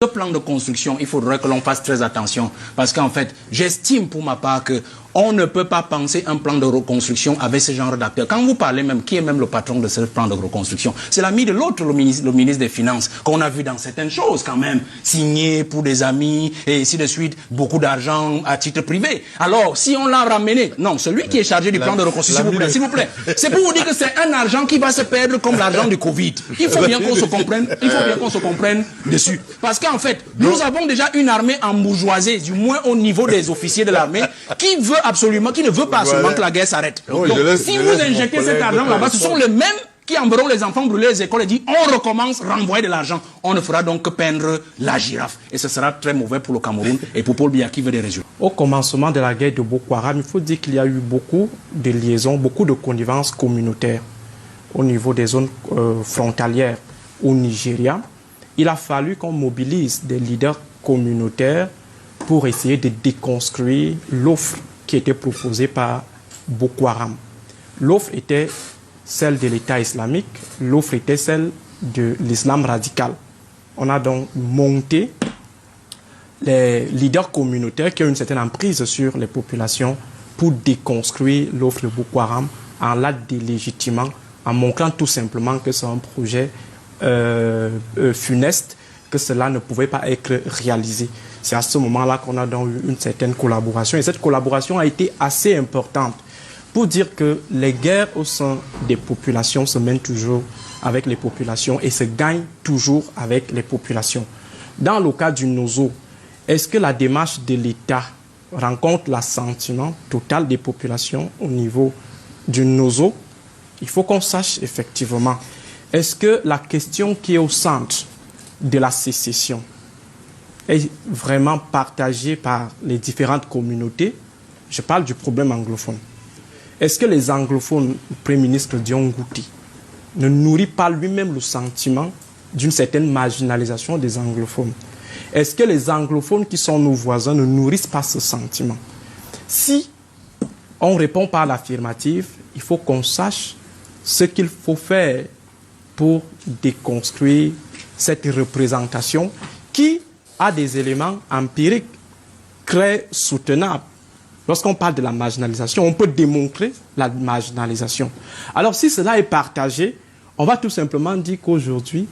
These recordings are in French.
Ce plan de construction, il faudrait que l'on fasse très attention parce qu'en fait, j'estime pour ma part que on ne peut pas penser un plan de reconstruction avec ce genre d'acteurs. Quand vous parlez même, qui est même le patron de ce plan de reconstruction? C'est l'ami de l'autre, le ministre des Finances, qu'on a vu dans certaines choses quand même, signé pour des amis et ainsi de suite, beaucoup d'argent à titre privé. Alors, si on l'a ramené, non, celui qui est chargé du plan de reconstruction, s'il vous plaît, c'est pour vous dire que c'est un argent qui va se perdre comme l'argent du Covid. Il faut bien qu'on se comprenne, dessus. Parce qu'en fait, nous avons déjà une armée embourgeoisée, du moins au niveau des officiers de l'armée, qui ne veut pas absolument que la guerre s'arrête. Donc, si vous injectez cet argent là-bas, ce sont les mêmes qui enverront les enfants brûler les écoles et disent on recommence, renvoyer de l'argent. On ne fera donc que peindre la girafe. Et ce sera très mauvais pour le Cameroun et pour Paul Biya qui veut des résultats. Au commencement de la guerre de Boko Haram, il faut dire qu'il y a eu beaucoup de liaisons, beaucoup de connivences communautaires au niveau des zones frontalières au Nigeria. Il a fallu qu'on mobilise des leaders communautaires pour essayer de déconstruire l'offre qui était proposée par Boko Haram. L'offre était celle de l'État islamique, l'offre était celle de l'islam radical. On a donc monté les leaders communautaires qui ont une certaine emprise sur les populations pour déconstruire l'offre de Boko Haram en la délégitimant, en montrant tout simplement que c'est un projet funeste, que cela ne pouvait pas être réalisé. C'est à ce moment-là qu'on a donc eu une certaine collaboration. Et cette collaboration a été assez importante pour dire que les guerres au sein des populations se mènent toujours avec les populations et se gagnent toujours avec les populations. Dans le cas du Nozo, est-ce que la démarche de l'État rencontre l'assentiment total des populations au niveau du Nozo? Il faut qu'on sache effectivement. Est-ce que la question qui est au centre de la sécession est vraiment partagée par les différentes communautés? Je parle du problème anglophone. Est-ce que les anglophones, le Premier ministre Dion Ngouti, ne nourrit pas lui-même le sentiment d'une certaine marginalisation des anglophones? Est-ce que les anglophones qui sont nos voisins ne nourrissent pas ce sentiment? Si on répond par l'affirmative, il faut qu'on sache ce qu'il faut faire pour déconstruire cette représentation qui a des éléments empiriques très soutenables. Lorsqu'on parle de la marginalisation, on peut démontrer la marginalisation. Alors si cela est partagé, on va tout simplement dire qu'aujourd'hui,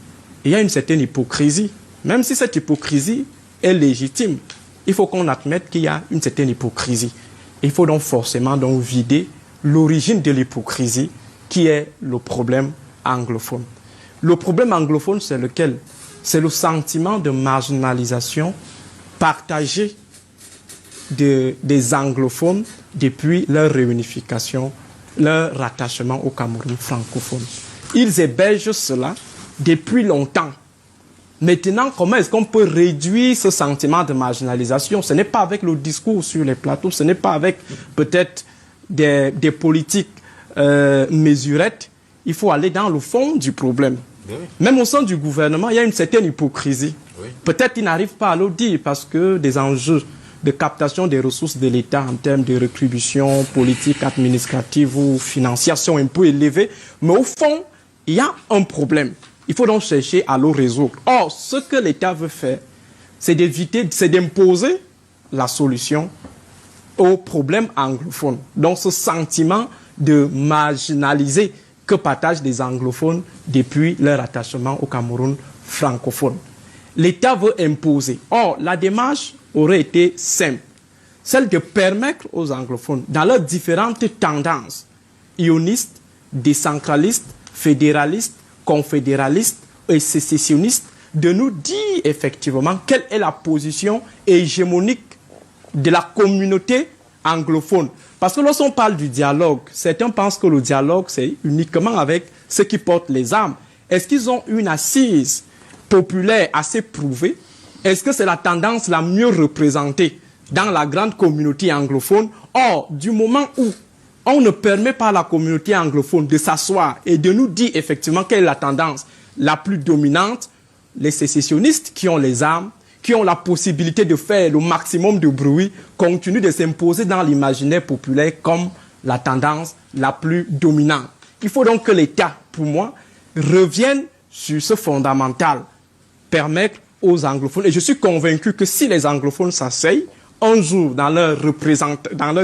il y a une certaine hypocrisie. Même si cette hypocrisie est légitime, il faut qu'on admette qu'il y a une certaine hypocrisie. Il faut donc forcément donc vider l'origine de l'hypocrisie qui est le problème anglophone. Le problème anglophone, c'est lequel? C'est le sentiment de marginalisation partagé des anglophones depuis leur réunification, leur rattachement au Cameroun francophone. Ils hébergent cela depuis longtemps. Maintenant, comment est-ce qu'on peut réduire ce sentiment de marginalisation? Ce n'est pas avec le discours sur les plateaux, ce n'est pas avec peut-être des politiques mesurettes. Il faut aller dans le fond du problème. Oui. Même au sein du gouvernement, il y a une certaine hypocrisie. Oui. Peut-être qu'ils n'arrivent pas à le dire parce que des enjeux de captation des ressources de l'État en termes de rétribution politique, administrative ou financière sont un peu élevés. Mais au fond, il y a un problème. Il faut donc chercher à le résoudre. Or, ce que l'État veut faire, c'est d'éviter, c'est d'imposer la solution au problème anglophone. Donc, ce sentiment de marginaliser que partagent les anglophones depuis leur attachement au Cameroun francophone. L'État veut imposer. Or, la démarche aurait été simple, celle de permettre aux anglophones, dans leurs différentes tendances, ionistes, décentralistes, fédéralistes, confédéralistes et sécessionnistes, de nous dire effectivement quelle est la position hégémonique de la communauté anglophone. Parce que lorsqu'on parle du dialogue, certains pensent que le dialogue, c'est uniquement avec ceux qui portent les armes. Est-ce qu'ils ont une assise populaire assez prouvée? Est-ce que c'est la tendance la mieux représentée dans la grande communauté anglophone? Or, du moment où on ne permet pas à la communauté anglophone de s'asseoir et de nous dire effectivement quelle est la tendance la plus dominante, les sécessionnistes qui ont les armes, qui ont la possibilité de faire le maximum de bruit, continuent de s'imposer dans l'imaginaire populaire comme la tendance la plus dominante. Il faut donc que l'État, pour moi, revienne sur ce fondamental, permettre aux anglophones. Et je suis convaincu que si les anglophones s'asseyent, un jour, dans leurs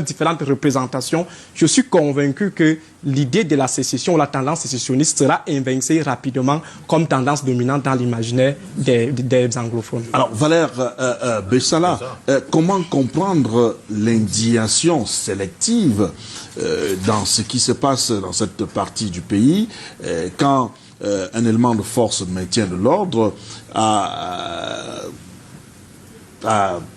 différentes représentations, je suis convaincu que l'idée de la sécession, la tendance sécessionniste sera invincée rapidement comme tendance dominante dans l'imaginaire des anglophones. Alors, Valère Bessala, comment comprendre l'indignation sélective dans ce qui se passe dans cette partie du pays quand un élément de force de maintien de l'ordre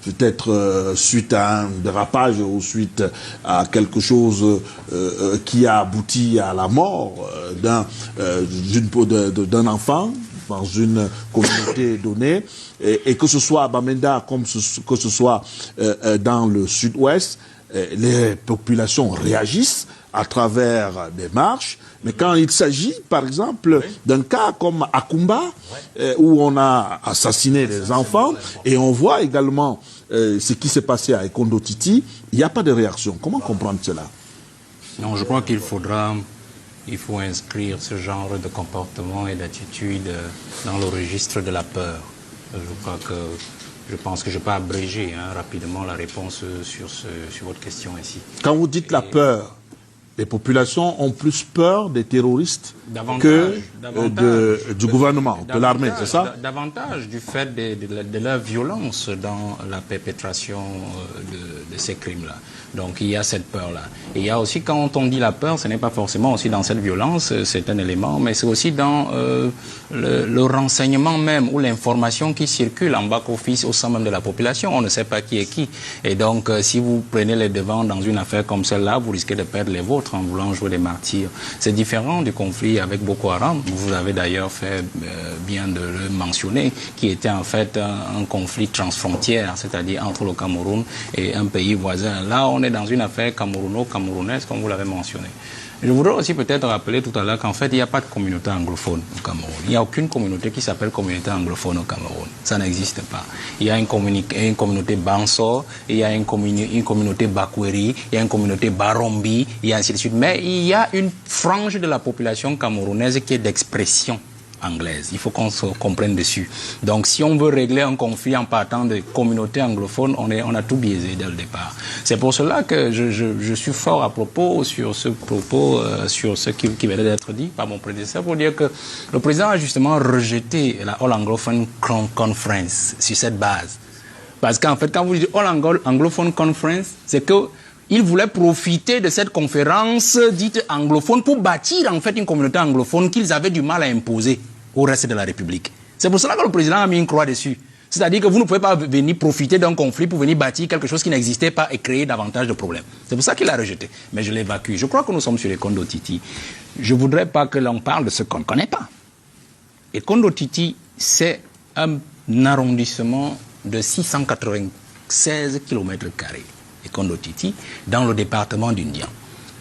peut-être suite à un dérapage ou suite à quelque chose qui a abouti à la mort d'un enfant dans une communauté donnée, et que ce soit à Bamenda comme que ce soit dans le sud-ouest, les populations réagissent à travers des marches. Mais quand il s'agit, par exemple, d'un cas comme à Kumba, où on a assassiné des enfants, et on voit également ce qui s'est passé à Ekondo Titi, il n'y a pas de réaction. Comment comprendre cela? Non, je crois qu'il faut inscrire ce genre de comportement et d'attitude dans le registre de la peur. Je pense que je peux abréger rapidement la réponse sur votre question ici. Quand vous dites la peur, les populations ont plus peur des terroristes que du gouvernement, de l'armée, c'est ça? Davantage du fait de leur violence dans la perpétration de ces crimes-là. Donc il y a cette peur-là. Et il y a aussi, quand on dit la peur, ce n'est pas forcément aussi dans cette violence, c'est un élément, mais c'est aussi dans le renseignement même, ou l'information qui circule en back-office au sein même de la population. On ne sait pas qui est qui. Et donc, si vous prenez les devants dans une affaire comme celle-là, vous risquez de perdre les vôtres en voulant jouer des martyrs. C'est différent du conflit avec Boko Haram. Vous avez d'ailleurs fait bien de le mentionner, qui était en fait un conflit transfrontière, c'est-à-dire entre le Cameroun et un pays voisin. Là, on est dans une affaire camerouno-camerounaise, comme vous l'avez mentionné. Je voudrais aussi peut-être rappeler tout à l'heure qu'en fait, il n'y a pas de communauté anglophone au Cameroun. Il n'y a aucune communauté qui s'appelle communauté anglophone au Cameroun. Ça n'existe pas. Il y a une communauté Bansor, il y a une communauté Bakweri, il y a une communauté Barombi, et ainsi de suite. Mais il y a une frange de la population camerounaise qui est d'expression anglaise. Il faut qu'on se comprenne dessus. Donc, si on veut régler un conflit en partant de communautés anglophones, on a tout biaisé dès le départ. C'est pour cela que je suis fort à propos sur ce qui venait d'être dit par mon prédécesseur, pour dire que le président a justement rejeté la All Anglophone Conference sur cette base. Parce qu'en fait, quand vous dites All Anglophone Conference, c'est que il voulait profiter de cette conférence dite anglophone pour bâtir en fait une communauté anglophone qu'ils avaient du mal à imposer au reste de la République. C'est pour cela que le président a mis une croix dessus. C'est-à-dire que vous ne pouvez pas venir profiter d'un conflit pour venir bâtir quelque chose qui n'existait pas et créer davantage de problèmes. C'est pour ça qu'il a rejeté. Mais je l'évacue. Je crois que nous sommes sur Ekondo Titi. Je ne voudrais pas que l'on parle de ce qu'on ne connaît pas. Ekondo Titi, c'est un arrondissement de 696 km². Ekondo Titi, dans le département d'Undian.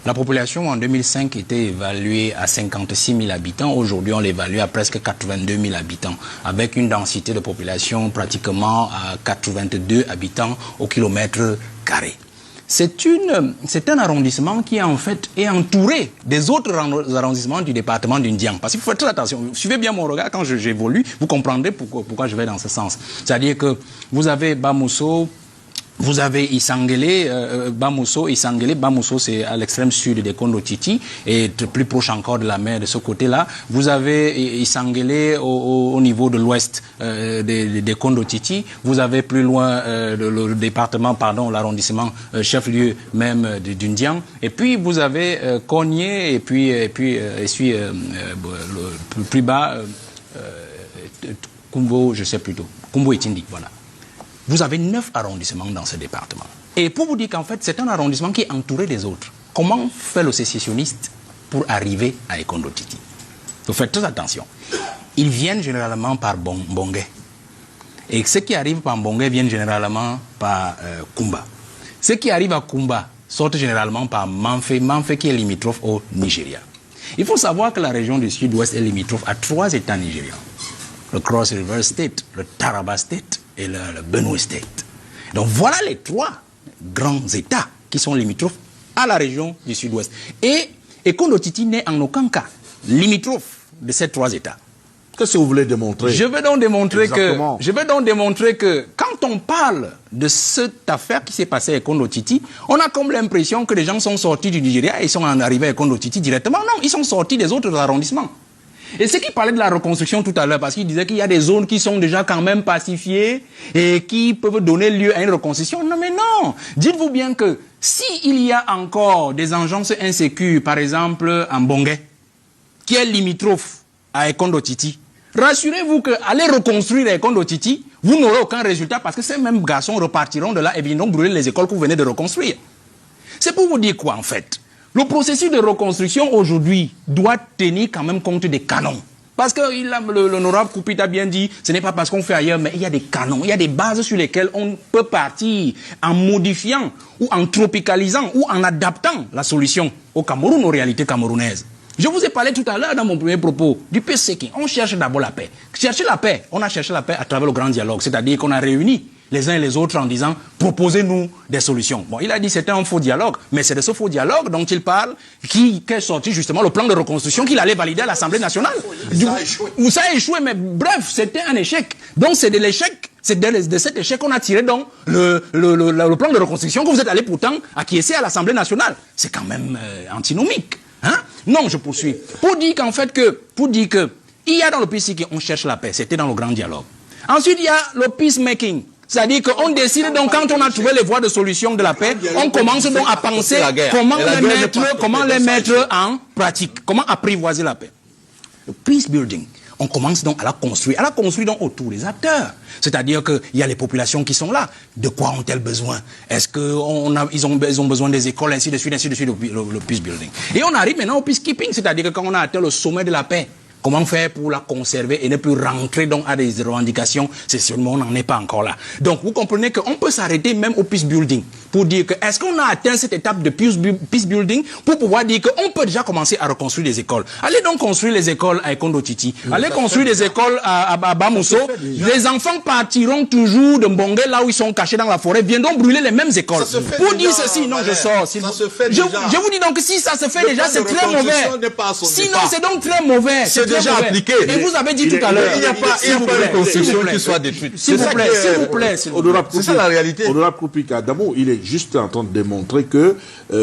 La population en 2005 était évaluée à 56 000 habitants. Aujourd'hui, on l'évalue à presque 82 000 habitants, avec une densité de population pratiquement à 82 habitants au kilomètre carré. C'est un arrondissement qui en fait est entouré des autres arrondissements du département d'Undian. Parce qu'il faut faire très attention. Suivez bien mon regard quand j'évolue, vous comprendrez pourquoi je vais dans ce sens. C'est-à-dire que vous avez Bamousso, vous avez Isangele, Bamousso, c'est à l'extrême sud d'Ekondo Titi et plus proche encore de la mer de ce côté-là. Vous avez Isangele au niveau de l'ouest d'Ekondo Titi. Vous avez plus loin le département, l'arrondissement chef-lieu même d'Undian. Et puis vous avez Kogné et puis plus bas Kumbo, je sais plutôt, Kumbo et Tindi, voilà. Vous avez 9 arrondissements dans ce département. Et pour vous dire qu'en fait, c'est un arrondissement qui est entouré des autres. Comment fait le sécessionniste pour arriver à Ekondo Titi? Vous faites très attention. Ils viennent généralement par Bongé. Et ceux qui arrivent par Bongé viennent généralement par Kumba. Ceux qui arrivent à Kumba sortent généralement par Manfé, Manfé qui est limitrophe au Nigeria. Il faut savoir que la région du sud-ouest est limitrophe à 3 États nigérians. Le Cross River State, le Taraba State et le Benue State. Donc voilà les 3 grands États qui sont limitrophes à la région du sud-ouest. Et Ekondo Titi n'est en aucun cas limitrophe de ces 3 États. Qu'est-ce que vous voulez démontrer? Je vais donc démontrer que quand on parle de cette affaire qui s'est passée avec Kondo Titi, on a comme l'impression que les gens sont sortis du Nigeria et ils sont arrivés à Kondo Titi directement. Non, ils sont sortis des autres arrondissements. Et ceux qui parlaient de la reconstruction tout à l'heure, parce qu'ils disaient qu'il y a des zones qui sont déjà quand même pacifiées et qui peuvent donner lieu à une reconstruction. Non, mais non. Dites-vous bien que s'il y a encore des engences insécures, par exemple en Bongé, qui est limitrophe à Kondo Titi, rassurez-vous qu'aller reconstruire Kondo Titi, vous n'aurez aucun résultat parce que ces mêmes garçons repartiront de là et viendront brûler les écoles que vous venez de reconstruire. C'est pour vous dire quoi en fait? Le processus de reconstruction aujourd'hui doit tenir quand même compte des canons. Parce que l'honorable Koupit a bien dit, ce n'est pas parce qu'on fait ailleurs, mais il y a des canons, il y a des bases sur lesquelles on peut partir en modifiant ou en tropicalisant ou en adaptant la solution au Cameroun, aux réalités camerounaises. Je vous ai parlé tout à l'heure dans mon premier propos du peacemaking. On cherche d'abord la paix. Chercher la paix, on a cherché la paix à travers le grand dialogue, c'est-à-dire qu'on a réuni les uns et les autres en disant proposez-nous des solutions. Bon, il a dit c'était un faux dialogue, mais c'est de ce faux dialogue dont il parle qui est sorti justement le plan de reconstruction qu'il allait valider à l'Assemblée nationale. Où ça a échoué, mais bref, c'était un échec. Donc c'est de l'échec, c'est de cet échec qu'on a tiré donc le plan de reconstruction que vous êtes allé pourtant acquiescer à l'Assemblée nationale. C'est quand même antinomique. Hein? Non, je poursuis. Pour dire que il y a dans le peacemaking, on cherche la paix. C'était dans le grand dialogue. Ensuite, il y a le peacemaking. C'est-à-dire qu'on décide donc, quand on a trouvé les voies de solution de la paix, on commence donc à penser comment les mettre en pratique. Comment apprivoiser la paix. Le peace building. On commence donc à la construire donc autour des acteurs. C'est-à-dire qu'il y a les populations qui sont là. De quoi ont-elles besoin? Est-ce qu'ils ont besoin des écoles, ainsi de suite, le peace building. Et on arrive maintenant au peacekeeping, c'est-à-dire que quand on a atteint le sommet de la paix, comment faire pour la conserver et ne plus rentrer donc à des revendications? C'est seulement on n'en est pas encore là. Donc vous comprenez qu'on peut s'arrêter même au peace building pour dire que est-ce qu'on a atteint cette étape de peace building pour pouvoir dire qu'on peut déjà commencer à reconstruire des écoles. Allez donc construire les écoles à Kondo Titi. Allez construire des écoles à Bamousso. Les enfants partiront toujours de Mbongé, là où ils sont cachés dans la forêt, viendront brûler les mêmes écoles. Pour dire ceci, non, je sors. Je vous dis donc que si ça se fait déjà, c'est très mauvais. Sinon, c'est donc très mauvais. C'est déjà appliqué. Et vous avez dit tout à l'heure. Il n'y a pas une construction qui soit détruite. S'il vous plaît. C'est ça la réalité. Honorable Koupika Damo, il est juste en train de démontrer que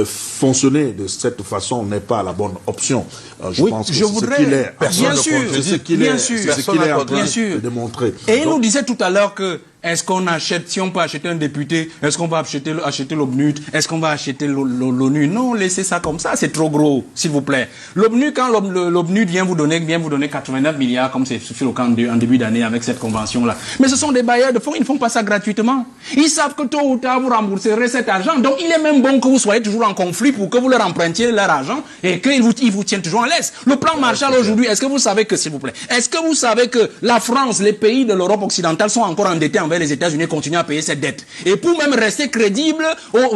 fonctionner de cette façon n'est pas la bonne option. Je pense que c'est ce qu'il est. Bien sûr. De démontrer. Et il nous disait tout à l'heure que est-ce qu'on achète, si on peut acheter un député, est-ce qu'on va acheter l'OBNUD, est-ce qu'on va acheter l'ONU? Non, laissez ça comme ça, c'est trop gros, s'il vous plaît. L'OBNUD, quand l'OBNUD vient vous donner 89 milliards, comme c'est fait en début d'année avec cette convention-là. Mais ce sont des bailleurs de fonds, ils ne font pas ça gratuitement. Ils savent que tôt ou tard, vous rembourserez cet argent. Donc, il est même bon que vous soyez toujours en conflit pour que vous leur empruntiez leur argent et qu'ils vous tiennent toujours en laisse. Le plan Marshall aujourd'hui, est-ce que vous savez que, s'il vous plaît, est-ce que vous savez que la France, les pays de l'Europe occidentale sont encore endettés envers les États-Unis continuent à payer cette dette. Et pour même rester crédible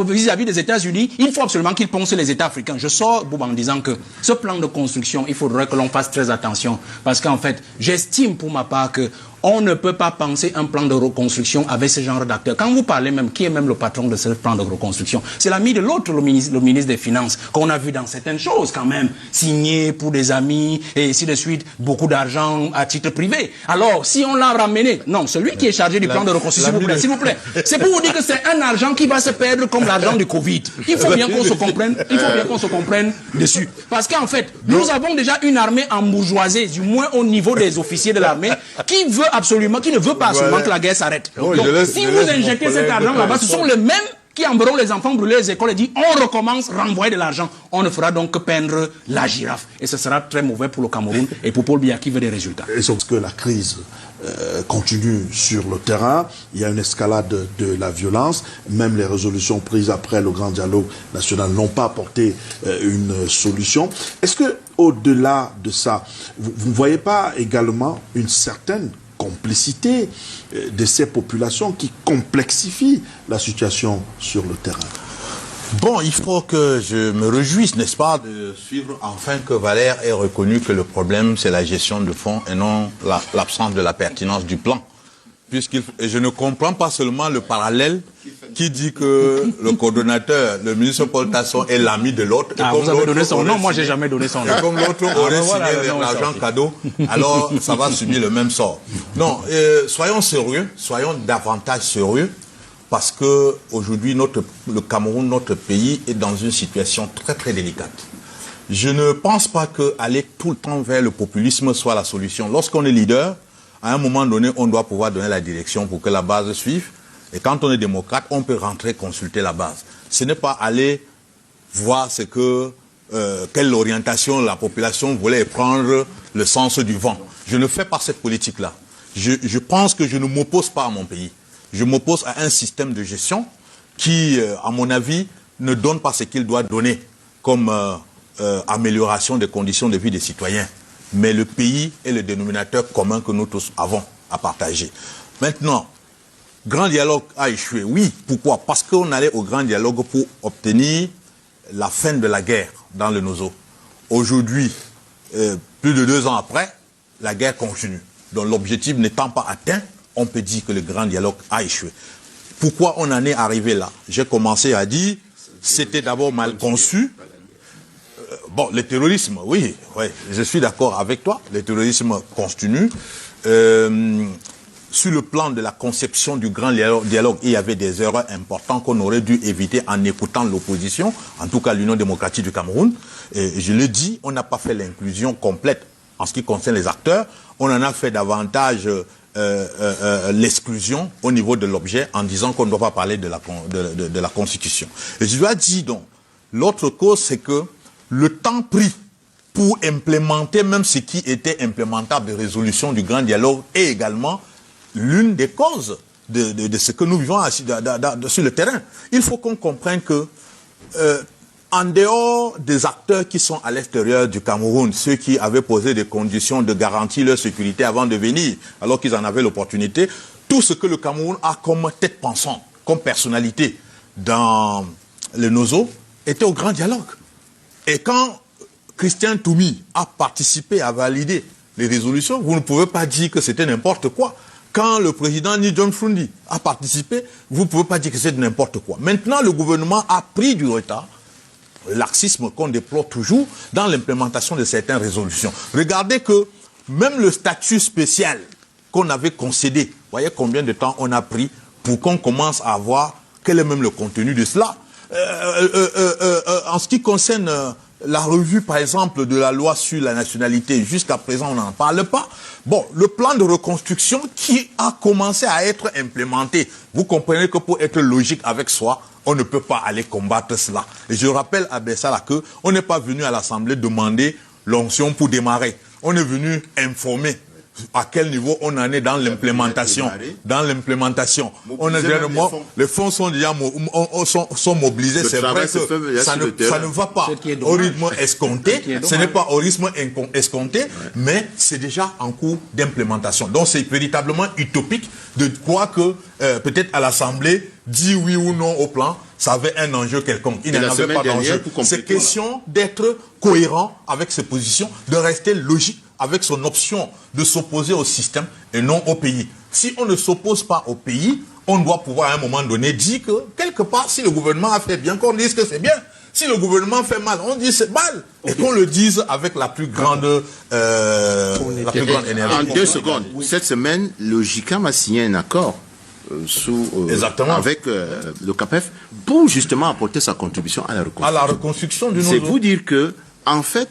vis-à-vis des États-Unis, il faut absolument qu'ils poncent les États africains. Je sors en disant que ce plan de construction, il faudrait que l'on fasse très attention. Parce qu'en fait, j'estime pour ma part que on ne peut pas penser un plan de reconstruction avec ce genre d'acteurs. Quand vous parlez même, qui est même le patron de ce plan de reconstruction? C'est l'ami de l'autre, le ministre des Finances, qu'on a vu dans certaines choses quand même, signé pour des amis, et ainsi de suite, beaucoup d'argent à titre privé. Alors, si on l'a ramené, non, celui qui est chargé du plan de reconstruction, s'il vous plaît, c'est pour vous dire que c'est un argent qui va se perdre comme l'argent du Covid. Il faut bien qu'on se comprenne dessus. Parce qu'en fait, nous avons déjà une armée embourgeoisée, du moins au niveau des officiers de l'armée, qui ne veut pas absolument que la guerre s'arrête. Donc, si vous injectez cet argent là-bas, ce sont les mêmes qui enverront les enfants brûler les écoles et dire on recommence, renvoyer de l'argent. On ne fera donc que peindre la girafe. Et ce sera très mauvais pour le Cameroun et pour Paul Biya qui veut des résultats. Et sauf que la crise continue sur le terrain, il y a une escalade de la violence, même les résolutions prises après le grand dialogue national n'ont pas apporté une solution. Est-ce que au-delà de ça, vous ne voyez pas également une certaine complicité de ces populations qui complexifient la situation sur le terrain? Bon, il faut que je me réjouisse, n'est-ce pas, de suivre enfin que Valère ait reconnu que le problème, c'est la gestion de fonds et non l'absence de la pertinence du plan. Et je ne comprends pas seulement le parallèle qui dit que le coordonnateur, le ministre Paul Tasson, est l'ami de l'autre. Ah, vous avez donné son nom, moi j'ai jamais donné son nom. Et comme l'autre aurait signé l'argent cadeau, alors ça va subir le même sort. Non, soyons sérieux, soyons davantage sérieux, parce que aujourd'hui le Cameroun, notre pays, est dans une situation très très délicate. Je ne pense pas que aller tout le temps vers le populisme soit la solution. Lorsqu'on est leader, à un moment donné, on doit pouvoir donner la direction pour que la base suive. Et quand on est démocrate, on peut rentrer consulter la base. Ce n'est pas aller voir ce que quelle orientation la population voulait prendre le sens du vent. Je ne fais pas cette politique-là. Je pense que je ne m'oppose pas à mon pays. Je m'oppose à un système de gestion qui, à mon avis, ne donne pas ce qu'il doit donner comme amélioration des conditions de vie des citoyens. Mais le pays est le dénominateur commun que nous tous avons à partager. Maintenant, grand dialogue a échoué. Oui, pourquoi? Parce qu'on allait au grand dialogue pour obtenir la fin de la guerre dans le Nozo. Aujourd'hui, plus de 2 ans après, la guerre continue. Donc l'objectif n'étant pas atteint, on peut dire que le grand dialogue a échoué. Pourquoi on en est arrivé là? J'ai commencé à dire, c'était d'abord mal conçu. Bon, le terrorisme, oui, je suis d'accord avec toi. Le terrorisme continue. Sur le plan de la conception du grand dialogue, il y avait des erreurs importantes qu'on aurait dû éviter en écoutant l'opposition, en tout cas l'Union démocratique du Cameroun. Et je le dis, on n'a pas fait l'inclusion complète en ce qui concerne les acteurs. On en a fait davantage l'exclusion au niveau de l'objet en disant qu'on ne doit pas parler de la Constitution. Et je dois dire donc, l'autre cause, c'est que le temps pris pour implémenter même ce qui était implémentable de résolution du grand dialogue est également l'une des causes de ce que nous vivons sur le terrain. Il faut qu'on comprenne que en dehors des acteurs qui sont à l'extérieur du Cameroun, ceux qui avaient posé des conditions de garantir leur sécurité avant de venir, alors qu'ils en avaient l'opportunité, tout ce que le Cameroun a comme tête pensante, comme personnalité dans le Nozo, était au grand dialogue. Et quand Christian Toumi a participé à valider les résolutions, vous ne pouvez pas dire que c'était n'importe quoi. Quand le président Ni John Frundi a participé, vous ne pouvez pas dire que c'est n'importe quoi. Maintenant, le gouvernement a pris du retard, laxisme qu'on déplore toujours, dans l'implémentation de certaines résolutions. Regardez que même le statut spécial qu'on avait concédé, vous voyez combien de temps on a pris pour qu'on commence à voir quel est même le contenu de cela. En ce qui concerne la revue, par exemple, de la loi sur la nationalité, jusqu'à présent, on n'en parle pas. Bon, le plan de reconstruction qui a commencé à être implémenté, vous comprenez que pour être logique avec soi, on ne peut pas aller combattre cela. Et je rappelle à Bessala qu'on n'est pas venu à l'Assemblée demander l'onction pour démarrer. On est venu informer à quel niveau on en est dans l'implémentation. Dans l'implémentation. Les fonds sont déjà sont mobilisés. C'est vrai que ça ne va pas au rythme escompté. Ce n'est pas au rythme escompté, mais c'est déjà en cours d'implémentation. Donc c'est véritablement utopique de croire que peut-être à l'Assemblée, dire oui ou non au plan, ça avait un enjeu quelconque. Il n'y en avait pas d'enjeu. C'est question d'être cohérent avec ses positions, de rester logique avec son option de s'opposer au système et non au pays. Si on ne s'oppose pas au pays, on doit pouvoir à un moment donné dire que, quelque part, si le gouvernement a fait bien, qu'on dise que c'est bien. Si le gouvernement fait mal, on dit c'est mal. Et qu'on le dise avec la plus grande énergie. En 2 secondes, cette semaine, le JICAM a signé un accord avec le CAPEF pour justement apporter sa contribution à la reconstruction. À la reconstruction du Nozo. C'est vous dire que, en fait,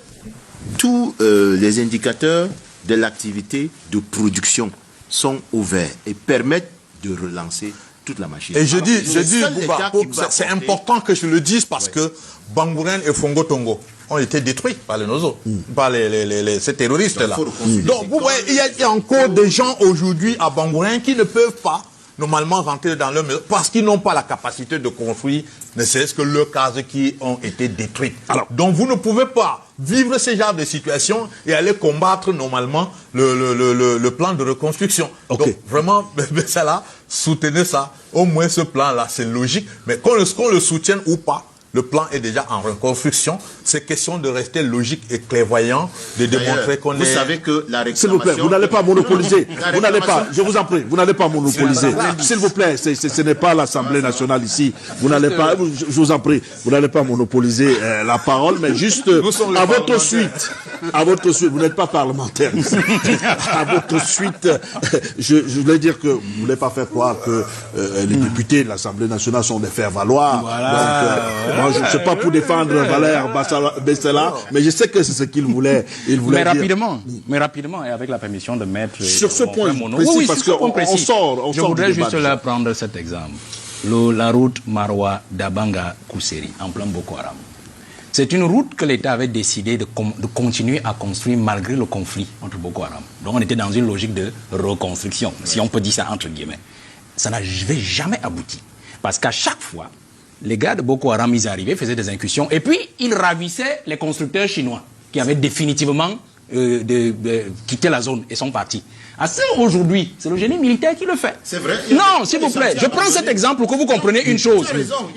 tous les indicateurs de l'activité de production sont ouverts et permettent de relancer toute la machine. Et je dis, c'est important que je le dise parce que Bangouren et Fongo Tongo ont été détruits par les Nozo, par ces terroristes-là. Donc, vous voyez, il y a encore des gens aujourd'hui à Bangouren qui ne peuvent pas normalement rentrer dans leur maison parce qu'ils n'ont pas la capacité de construire, ne serait-ce que leurs cases qui ont été détruites. Alors, donc vous ne pouvez pas vivre ce genre de situation et aller combattre normalement le plan de reconstruction. Okay. Donc vraiment, ça là, soutenez ça. Au moins ce plan-là, c'est logique. Mais qu'on le soutienne ou pas, Le plan est déjà en reconstruction. C'est question de rester logique et clairvoyant, de démontrer qu'on est... Vous savez que la réclamation... S'il vous plaît, vous n'allez pas monopoliser. Vous n'allez pas, je vous en prie, vous n'allez pas monopoliser. S'il vous plaît, ce n'est pas l'Assemblée nationale ici. Vous n'allez pas, je vous en prie, vous n'allez pas monopoliser la parole, mais juste à votre suite. À votre suite, vous n'êtes pas parlementaire ici. À votre suite, je voulais dire que vous ne voulez pas faire croire que les députés de l'Assemblée nationale sont des faire-valoir. Voilà. Donc, moi, je ne sais pas pour défendre Valère Bessela, mais je sais que c'est ce qu'il voulait. Mais rapidement, et avec la permission de maître... Sur ce point précis, parce qu'on sort je voudrais juste là prendre cet exemple. La route Maroua-Dabanga-Kousseri, en plein Boko Haram. C'est une route que l'État avait décidé de continuer à construire malgré le conflit entre Boko Haram. Donc on était dans une logique de reconstruction, si on peut dire ça entre guillemets. Ça n'avait jamais abouti. Parce qu'à chaque fois, les gars de Boko Haram, ils arrivaient, faisaient des incursions, et puis ils ravissaient les constructeurs chinois qui avaient définitivement quitté la zone et sont partis. Aujourd'hui, c'est le génie militaire qui le fait. C'est vrai. Non, s'il vous plaît, je prends cet exemple pour que vous compreniez une chose.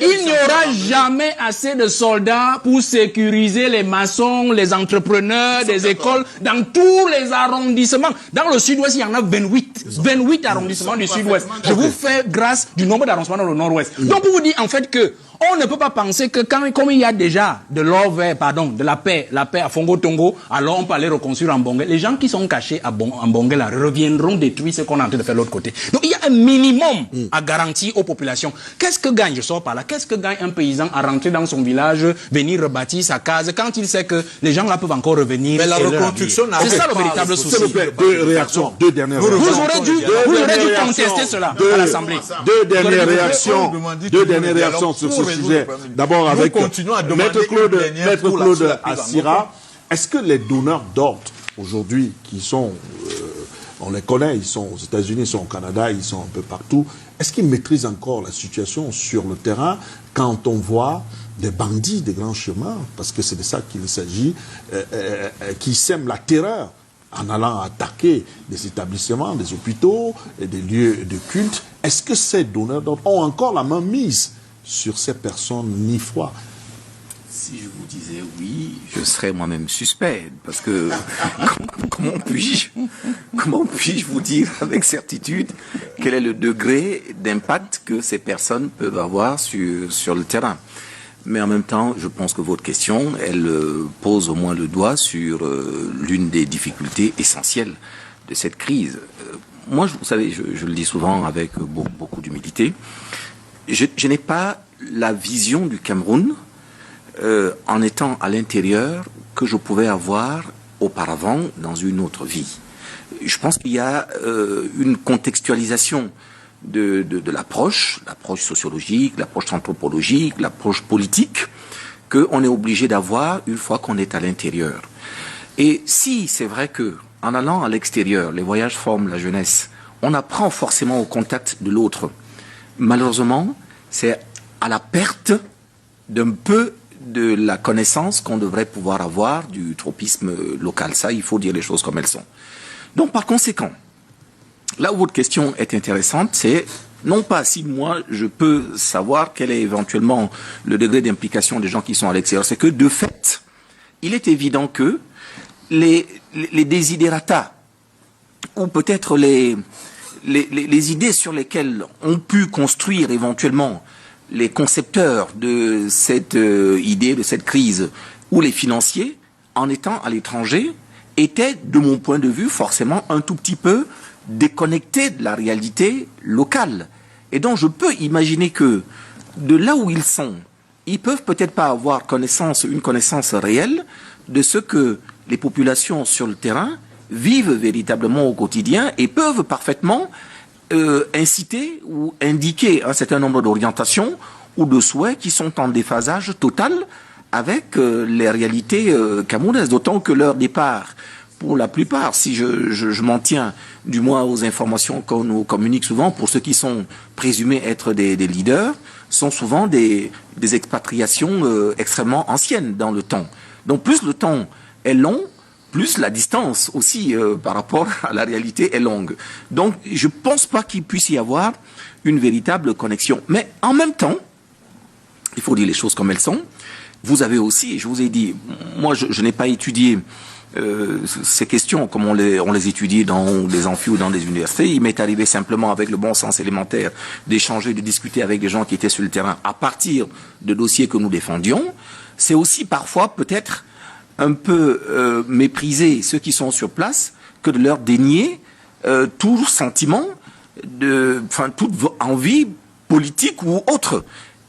Il n'y aura jamais assez de soldats pour sécuriser les maçons, les entrepreneurs, des écoles, dans tous les arrondissements. Dans le sud-ouest, il y en a 28. 28 arrondissements du sud-ouest. Je vous fais grâce du nombre d'arrondissements dans le nord-ouest. Donc, pour vous dire, en fait, que on ne peut pas penser que comme il y a déjà de la paix à Fongo Tongo, alors on peut aller reconstruire en Bongué. Les gens qui sont cachés en Bongué là reviendront détruire ce qu'on est en train de faire de l'autre côté. Donc il y a un minimum à garantir aux populations. Qu'est-ce que gagne, je sors par là, qu'est-ce que gagne un paysan à rentrer dans son village, venir rebâtir sa case, quand il sait que les gens là peuvent encore revenir? Mais la reconstruction n'a pas... C'est ça le véritable souci. S'il vous plaît, deux dernières réactions. Vous aurez dû contester cela à l'Assemblée. Deux dernières réactions sur ce sujet. D'abord avec Maître Claude Assira. Est-ce que les donneurs d'ordre aujourd'hui qui sont, on les connaît, ils sont aux États-Unis, ils sont au Canada, ils sont un peu partout, est-ce qu'ils maîtrisent encore la situation sur le terrain quand on voit des bandits des grands chemins, parce que c'est de ça qu'il s'agit, qui sèment la terreur en allant attaquer des établissements, des hôpitaux, et des lieux de culte? Est-ce que ces donneurs d'ordre ont encore la main mise sur ces personnes ni foi? Si je vous disais oui, je serais moi-même suspect, parce que comment puis-je vous dire avec certitude quel est le degré d'impact que ces personnes peuvent avoir sur le terrain? Mais en même temps, je pense que votre question, elle pose au moins le doigt sur l'une des difficultés essentielles de cette crise. Moi, vous savez, je le dis souvent avec beaucoup d'humilité, je n'ai pas la vision du Cameroun en étant à l'intérieur que je pouvais avoir auparavant dans une autre vie. Je pense qu'il y a une contextualisation de l'approche sociologique, l'approche anthropologique, l'approche politique, qu'on est obligé d'avoir une fois qu'on est à l'intérieur. Et si c'est vrai que en allant à l'extérieur, les voyages forment la jeunesse, on apprend forcément au contact de l'autre. Malheureusement, c'est à la perte d'un peu de la connaissance qu'on devrait pouvoir avoir du tropisme local. Ça, il faut dire les choses comme elles sont. Donc, par conséquent, là où votre question est intéressante, c'est non pas si moi je peux savoir quel est éventuellement le degré d'implication des gens qui sont à l'extérieur, c'est que de fait, il est évident que les desiderata, ou peut-être les idées sur lesquelles ont pu construire éventuellement les concepteurs de cette idée, de cette crise, ou les financiers, en étant à l'étranger, étaient, de mon point de vue, forcément un tout petit peu déconnectés de la réalité locale. Et donc je peux imaginer que de là où ils sont, ils peuvent peut-être pas avoir une connaissance réelle de ce que les populations sur le terrain vivent véritablement au quotidien et peuvent parfaitement inciter ou indiquer un certain nombre d'orientations ou de souhaits qui sont en déphasage total avec les réalités camerounaises. D'autant que leur départ, pour la plupart, si je m'en tiens du moins aux informations qu'on nous communique souvent, pour ceux qui sont présumés être des leaders, sont souvent des expatriations extrêmement anciennes dans le temps. Donc plus le temps est long, plus la distance aussi par rapport à la réalité est longue. Donc je ne pense pas qu'il puisse y avoir une véritable connexion. Mais en même temps, Il faut dire les choses comme elles sont. Vous avez aussi, je vous ai dit, moi je n'ai pas étudié ces questions comme on les étudie dans des amphis ou dans des universités. Il m'est arrivé simplement avec le bon sens élémentaire d'échanger, de discuter avec des gens qui étaient sur le terrain à partir de dossiers que nous défendions. C'est aussi parfois peut-être un peu mépriser ceux qui sont sur place que de leur dénier tout sentiment, toute envie politique ou autre.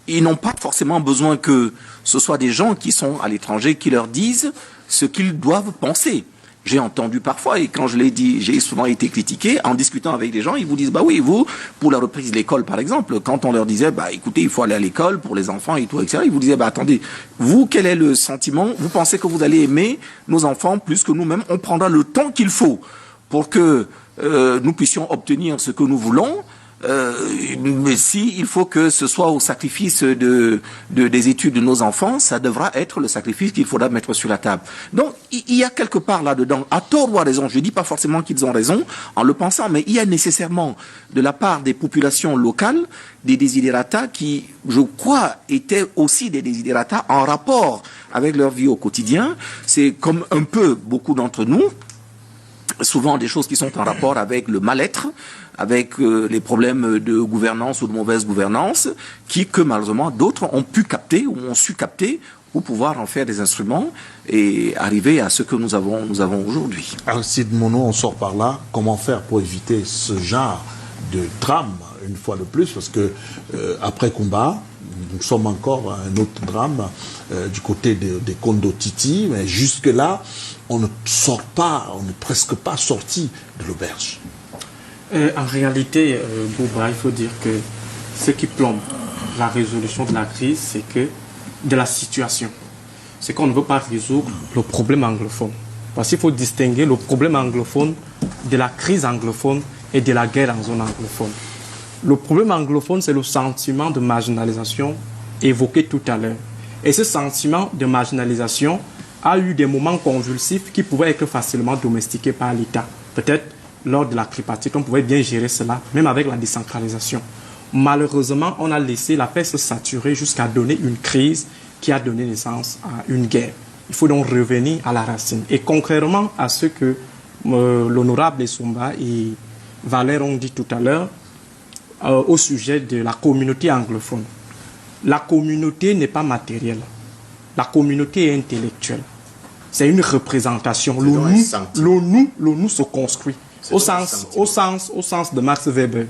Ils n'ont pas forcément besoin que ce soit des gens qui sont à l'étranger qui leur disent ce qu'ils doivent penser. J'ai entendu parfois, et quand je l'ai dit, j'ai souvent été critiqué, en discutant avec des gens, ils vous disent, bah oui, vous, pour la reprise de l'école, par exemple, quand on leur disait, bah écoutez, il faut aller à l'école pour les enfants et tout, etc., ils vous disaient, bah attendez, vous, quel est le sentiment? Vous pensez que vous allez aimer nos enfants plus que nous-mêmes? On prendra le temps qu'il faut pour que nous puissions obtenir ce que nous voulons. Mais si il faut que ce soit au sacrifice des études de nos enfants, ça devra être le sacrifice qu'il faudra mettre sur la table. Donc il y a quelque part là-dedans, à tort ou à raison, je ne dis pas forcément qu'ils ont raison en le pensant, mais il y a nécessairement de la part des populations locales des desiderata qui, je crois, étaient aussi des desiderata en rapport avec leur vie au quotidien. C'est comme un peu beaucoup d'entre nous, souvent des choses qui sont en rapport avec le mal-être, avec les problèmes de gouvernance ou de mauvaise gouvernance, que malheureusement d'autres ont pu capter ou ont su capter pour pouvoir en faire des instruments et arriver à ce que nous avons aujourd'hui. Aristide Monod, on sort par là. Comment faire pour éviter ce genre de drame, une fois de plus, parce que après combat, nous sommes encore à un autre drame du côté des Kondo Titi, mais jusque-là, on ne sort pas, on n'est presque pas sorti de l'auberge. En réalité, Bouba, il faut dire que ce qui plombe la résolution de la crise, c'est que de la situation. C'est qu'on ne veut pas résoudre le problème anglophone. Parce qu'il faut distinguer le problème anglophone de la crise anglophone et de la guerre en zone anglophone. Le problème anglophone, c'est le sentiment de marginalisation évoqué tout à l'heure. Et ce sentiment de marginalisation a eu des moments convulsifs qui pouvaient être facilement domestiqués par l'État. Peut-être lors de la tripartite, on pouvait bien gérer cela, même avec la décentralisation. Malheureusement, on a laissé la paix se saturer jusqu'à donner une crise qui a donné naissance à une guerre. Il faut donc revenir à la racine. Et concrètement à ce que l'honorable Essumba et Valère ont dit tout à l'heure au sujet de la communauté anglophone. La communauté n'est pas matérielle. La communauté est intellectuelle. C'est une représentation. Le nous se construit. Au sens de Max Weber,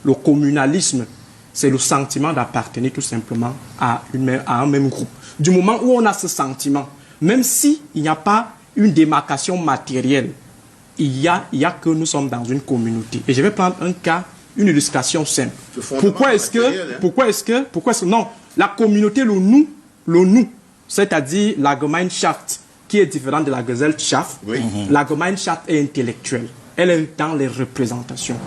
le communalisme, c'est le sentiment d'appartenir tout simplement à un même groupe. Du moment où on a ce sentiment, même s'il n'y a pas une démarcation matérielle, il y a que nous sommes dans une communauté. Et je vais prendre un cas, une illustration simple. Pourquoi est-ce que non, la communauté, le nous, c'est-à-dire la Gemeinschaft, qui est différente de la Gesellschaft, oui. La Gemeinschaft est intellectuelle. Elle est dans les représentations.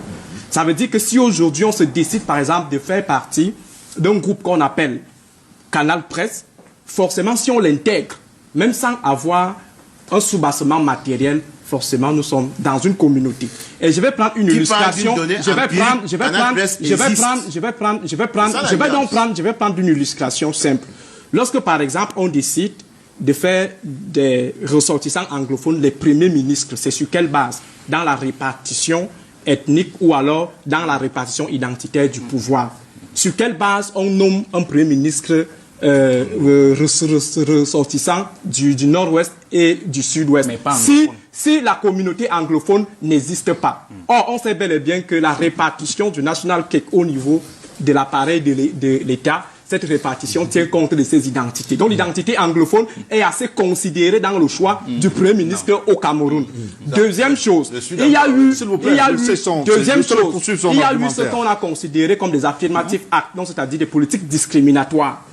Ça veut dire que si aujourd'hui on se décide par exemple de faire partie d'un groupe qu'on appelle Canal Presse, forcément si on l'intègre, même sans avoir un soubassement matériel, forcément nous sommes dans une communauté. Et je vais prendre une illustration. Je vais prendre une illustration simple. Lorsque par exemple on décide de faire des ressortissants anglophones les premiers ministres, c'est sur quelle base? Dans la répartition ethnique ou alors dans la répartition identitaire du pouvoir. Sur quelle base on nomme un premier ministre ressortissant du nord-ouest et du sud-ouest? Si la communauté anglophone n'existe pas. Or, on sait bel et bien que la répartition du national cake au niveau de l'appareil de l'État, cette répartition tient compte de ces identités. Donc l'identité anglophone est assez considérée dans le choix du Premier ministre au Cameroun. Deuxième chose, il y a eu ce qu'on a considéré comme des affirmatifs actes, c'est-à-dire des politiques discriminatoires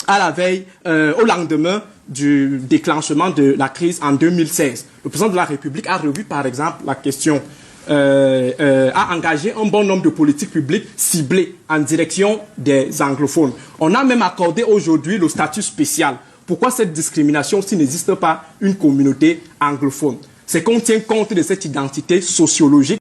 à la veille, au lendemain du déclenchement de la crise en 2016. Le président de la République a revu par exemple la question a engagé un bon nombre de politiques publiques ciblées en direction des anglophones. On a même accordé aujourd'hui le statut spécial. Pourquoi cette discrimination s'il n'existe pas une communauté anglophone? C'est qu'on tient compte de cette identité sociologique